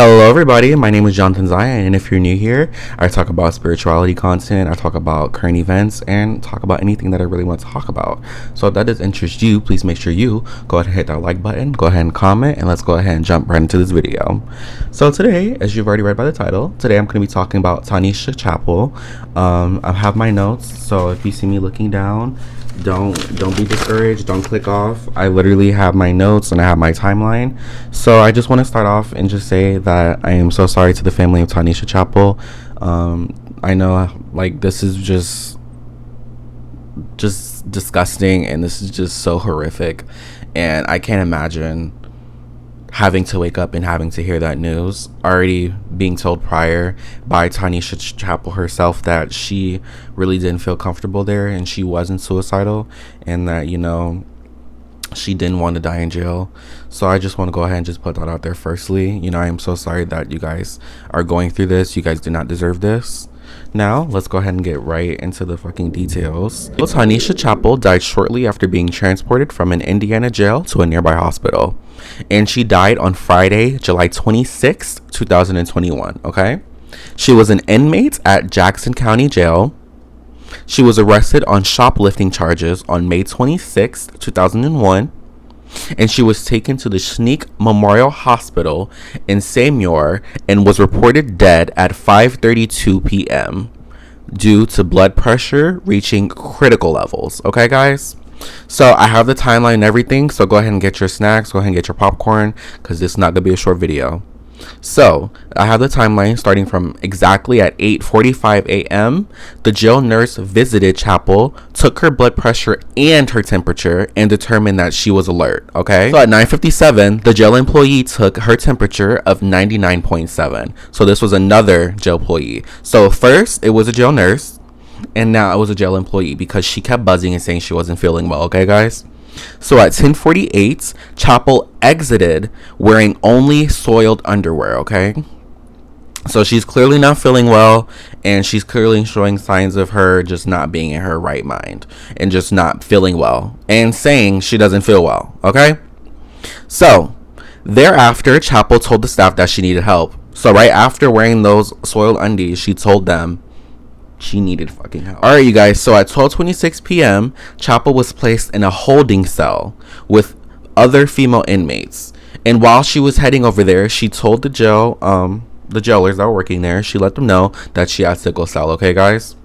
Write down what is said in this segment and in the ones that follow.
Hello, everybody. My name is Jonathan Zion, and if you're new here, I talk about spirituality content, I talk about current events, and talk about anything that I really want to talk about. So if that does interest you, please make sure you go ahead and hit that like button, go ahead and comment, and let's go ahead and jump right into this video. So today, as you've already read by the title, today I'm going to be talking about Tanisha Chappell. I have my notes, so if you see me looking down, don't be discouraged, don't click off. I literally have my notes and I have my timeline. So I just want to start off and just say that I am so sorry to the family of Tanisha Chappell. I know, like, this is just disgusting, and this is just so horrific, and I can't imagine having to wake up and having to hear that news, already being told prior by Tanisha Chappell herself that she really didn't feel comfortable there and she wasn't suicidal, and that, you know, she didn't want to die in jail. So I just want to go ahead and just put that out there firstly. You know, I am so sorry that you guys are going through this. You guys do not deserve this. Now, let's go ahead and get right into the fucking details. Well, Tanisha Chappell died shortly after being transported from an Indiana jail to a nearby hospital. And she died on Friday, July 26th, 2021, okay? She was an inmate at Jackson County Jail. She was arrested on shoplifting charges on May 26th, 2001. And she was taken to the Sneak Memorial Hospital in Seymour and was reported dead at 5:32 p.m. due to blood pressure reaching critical levels. Okay, guys? So I have the timeline and everything, so go ahead and get your snacks, go ahead and get your popcorn, because this is not going to be a short video. So I have the timeline starting from exactly at 8:45 a.m. The jail nurse visited Chappell, took her blood pressure and her temperature, and determined that she was alert. Okay. So at 9:57, the jail employee took her temperature of 99.7. So this was another jail employee. So first it was a jail nurse, and now it was a jail employee because she kept buzzing and saying she wasn't feeling well. Okay, guys. So at 10:48, Chappell exited wearing only soiled underwear, okay? So she's clearly not feeling well, and she's clearly showing signs of her just not being in her right mind and just not feeling well and saying she doesn't feel well, okay? So thereafter, Chappell told the staff that she needed help. So right after wearing those soiled undies, she told them she needed fucking help. Alright, you guys, so at 12:26 p.m., Chappell was placed in a holding cell with other female inmates. And while she was heading over there, she told the jailers that were working there, she let them know that she had sickle cell, okay, guys?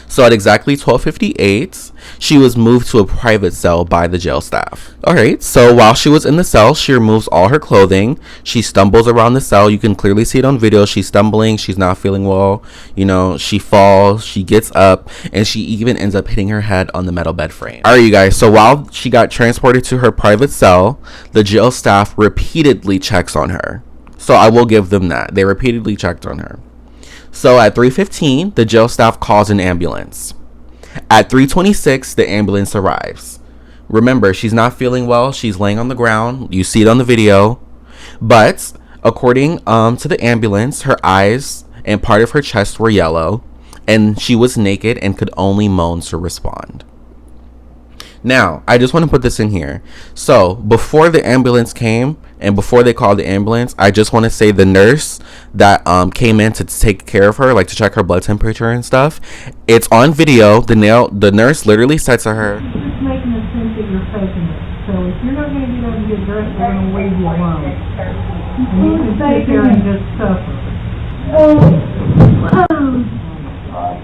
So at exactly 12:58, she was moved to a private cell by the jail staff. Alright, so while she was in the cell, she removes all her clothing. She stumbles around the cell. You can clearly see it on video. She's stumbling. She's not feeling well. You know, she falls. She gets up. And she even ends up hitting her head on the metal bed frame. Alright, you guys. So while she got transported to her private cell, the jail staff repeatedly checks on her. So I will give them that. They repeatedly checked on her. So at 3:15, the jail staff calls an ambulance. At 3:26, the ambulance arrives. Remember, she's not feeling well. She's laying on the ground. You see it on the video. But according to the ambulance, her eyes and part of her chest were yellow, and she was naked and could only moan to respond. Now, I just want to put this in here. So before the ambulance came and before they called the ambulance, I just want to say the nurse that came in to take care of her, like to check her blood temperature and stuff, it's on video. The nurse literally said to her, "Just making a sense that you're faking it. So if you're not going to get up and get dressed, we're going to leave you alone. And you can sit there and just suffer."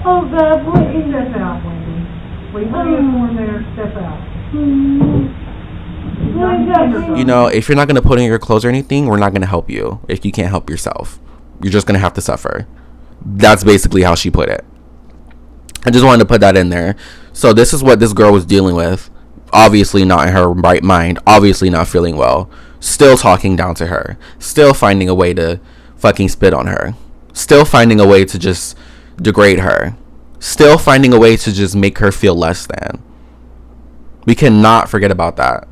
Oh God, please step out, Wendy. We see everyone there, step out. you know, if you're not going to put in your clothes or anything, we're not going to help you if you can't help yourself. You're just going to have to suffer. That's basically how she put it. I just wanted to put that in there. So this is what this girl was dealing with. Obviously not in her right mind. Obviously not feeling well. Still talking down to her. Still finding a way to fucking spit on her. Still finding a way to just degrade her. Still finding a way to just make her feel less than. We cannot forget about that.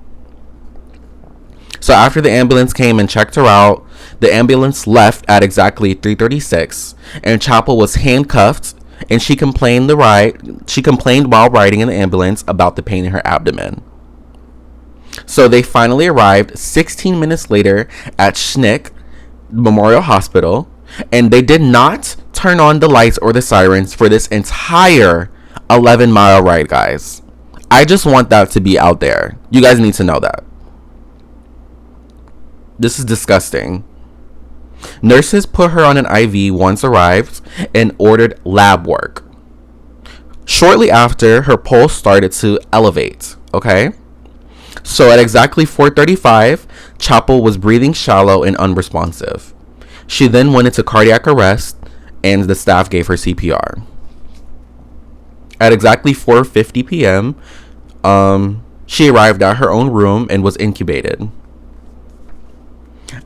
So after the ambulance came and checked her out, the ambulance left at exactly 3:36, and Chappell was handcuffed, and she complained while riding in the ambulance about the pain in her abdomen. So they finally arrived 16 minutes later at SNCC Memorial Hospital, and they did not turn on the lights or the sirens for this entire 11-mile ride, guys. I just want that to be out there. You guys need to know that. This is disgusting. Nurses put her on an IV once arrived and ordered lab work. Shortly after, her pulse started to elevate, okay? So at exactly 4:35, Chappel was breathing shallow and unresponsive. She then went into cardiac arrest, and the staff gave her CPR. At exactly 4:50 p.m., she arrived at her own room and was intubated.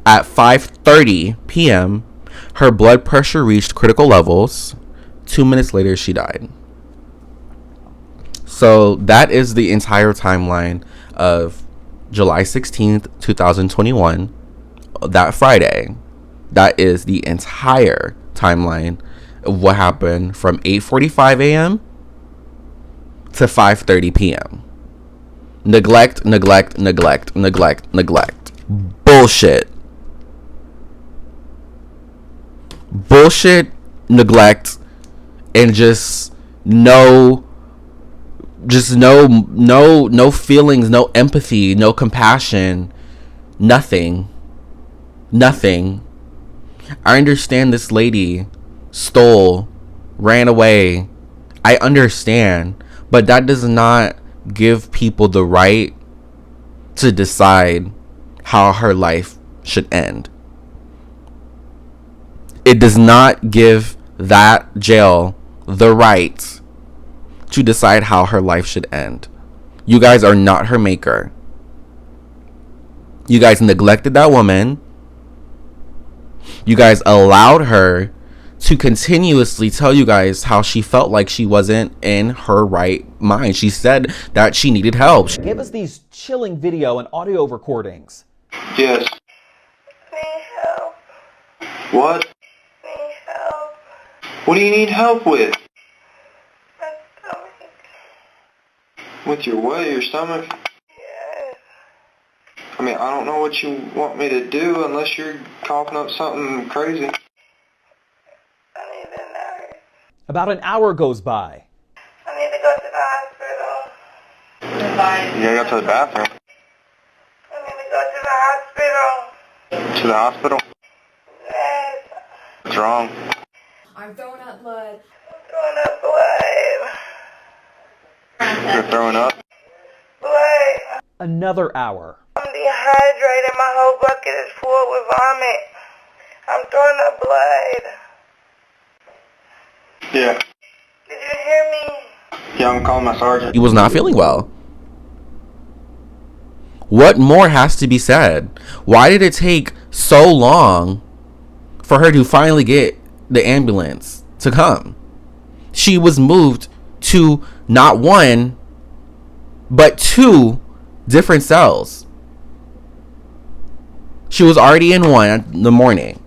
At 5:30 p.m., her blood pressure reached critical levels. 2 minutes later, she died. So that is the entire timeline of July 16th, 2021, that Friday. That is the entire timeline of what happened from 8:45 a.m. to 5:30 p.m. Neglect, neglect, neglect, neglect, neglect. Bullshit. Bullshit, neglect, and just no feelings, no empathy, no compassion, nothing. I understand this lady stole, ran away. I understand, but that does not give people the right to decide how her life should end. It does not give that jail the right to decide how her life should end. You guys are not her maker. You guys neglected that woman. You guys allowed her to continuously tell you guys how she felt like she wasn't in her right mind. She said that she needed help. Give us these chilling video and audio recordings. Yes. Need help. What? Need help. What do you need help with? My stomach. With your what? Your stomach? Yes. I mean, I don't know what you want me to do unless you're coughing up something crazy. I need a nurse. About an hour goes by. I need to go to the hospital. You gotta go to the bathroom. I need to go to the hospital. To the hospital? Yes. What's wrong? I'm throwing up blood. I'm throwing up blood. You're throwing up? Blood. Another hour. I'm dehydrated. My whole bucket is full with vomit. I'm throwing up blood. Yeah. Did you hear me? Yeah, I'm calling my sergeant. He was not feeling well. What more has to be said? Why did it take so long for her to finally get the ambulance to come? She was moved to not one, but two different cells. She was already in one in the morning.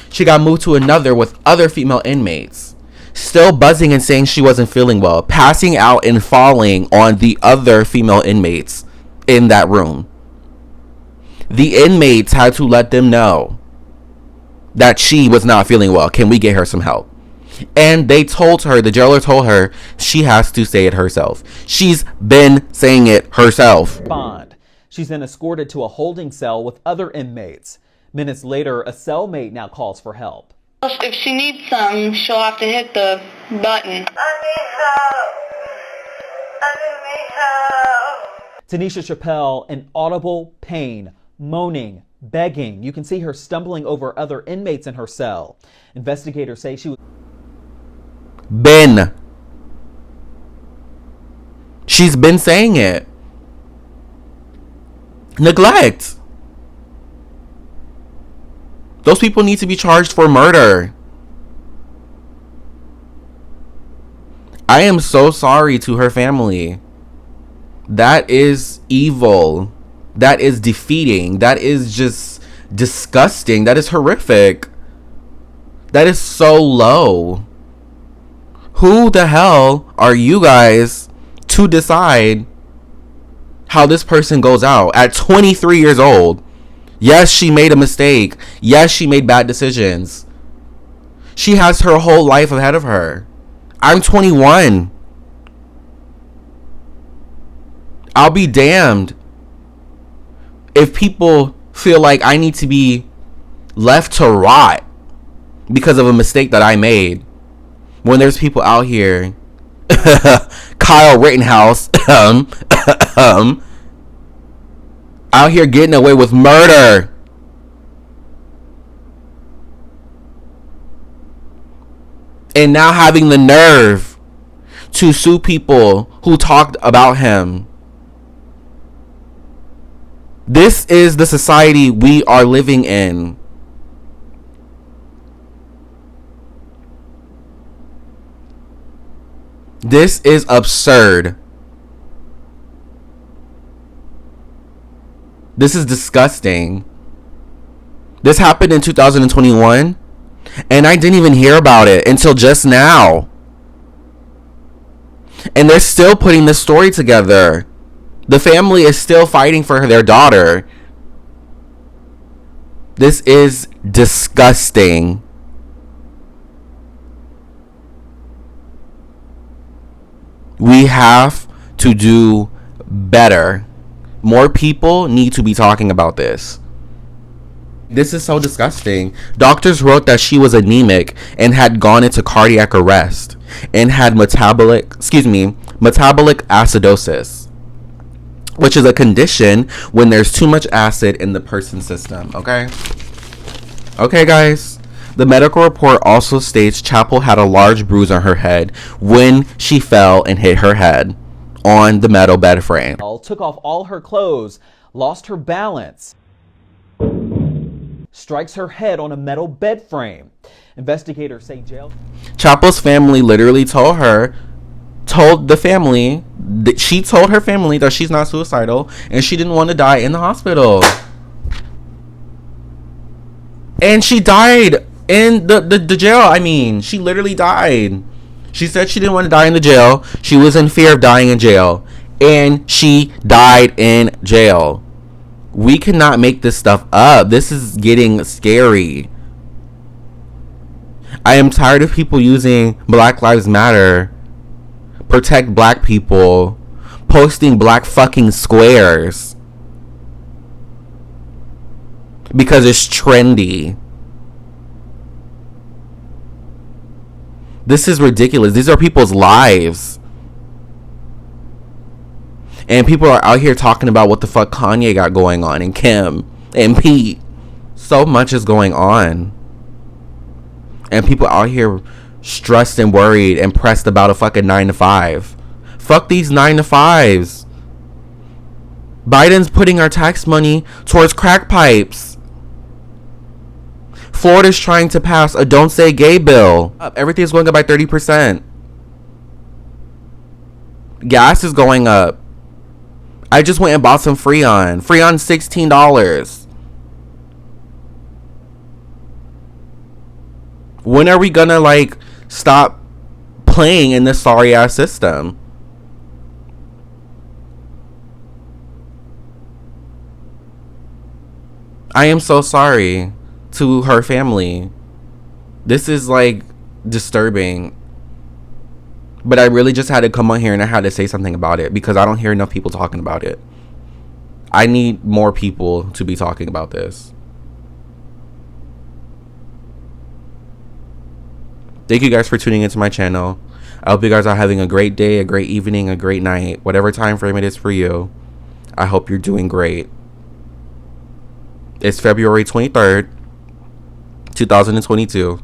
She got moved to another with other female inmates, still buzzing and saying she wasn't feeling well, passing out and falling on the other female inmates in that room. The inmates had to let them know that she was not feeling well. Can we get her some help? And they told her, the jailer told her, she has to say it herself. She's been saying it herself. Bond. She's then escorted to a holding cell with other inmates. Minutes later, a cellmate now calls for help. If she needs something, she'll have to hit the button. I need help. I just need help. Tanisha Chappel in audible pain, moaning, begging. You can see her stumbling over other inmates in her cell. Investigators say she was... She's been saying it. Neglect. Those people need to be charged for murder. I am so sorry to her family. That is evil. That is defeating. That is just disgusting. That is horrific. That is so low. Who the hell are you guys to decide how this person goes out at 23 years old? Yes, she made a mistake. Yes, she made bad decisions. She has her whole life ahead of her. I'm 21. I'll be damned if people feel like I need to be left to rot because of a mistake that I made. When there's people out here, Kyle Rittenhouse, out here getting away with murder. And now having the nerve to sue people who talked about him. This is the society we are living in. This is absurd. This is disgusting. This happened in 2021, and I didn't even hear about it until just now. And they're still putting this story together. The family is still fighting for their daughter. This is disgusting. We have to do better. More people need to be talking about this. This is so disgusting. Doctors wrote that she was anemic and had gone into cardiac arrest and had metabolic acidosis, which is a condition when there's too much acid in the person's system. Okay, guys. The medical report also states Chappell had a large bruise on her head when she fell and hit her head on the metal bed frame. Took off all her clothes, lost her balance, strikes her head on a metal bed frame. Investigators say jail. Chappell's family literally told her that she's not suicidal and she didn't want to die in the hospital. And she died in the jail. I mean, she literally died. She said she didn't want to die in the jail. She was in fear of dying in jail. And she died in jail. We cannot make this stuff up. This is getting scary. I am tired of people using Black Lives Matter, protect black people, posting black fucking squares because it's trendy. This is ridiculous. These are people's lives. And people are out here talking about what the fuck Kanye got going on, and Kim and Pete. So much is going on. And people out here stressed and worried and pressed about a fucking 9-to-5. Fuck these 9-to-5s. Biden's putting our tax money towards crack pipes. Florida's trying to pass a don't say gay bill. Everything's going up by 30%. Gas is going up. I just went and bought some Freon. Freon's $16. When are we gonna stop playing in this sorry ass system? I am so sorry to her family. This is disturbing. But I really just had to come on here and I had to say something about it because I don't hear enough people talking about it. I need more people to be talking about this. Thank you guys for tuning into my channel. I hope you guys are having a great day, a great evening, a great night, whatever time frame it is for you. I hope you're doing great. It's February 23rd, 2022,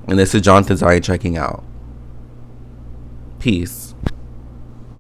and this is Jonathan Zion checking out. Peace.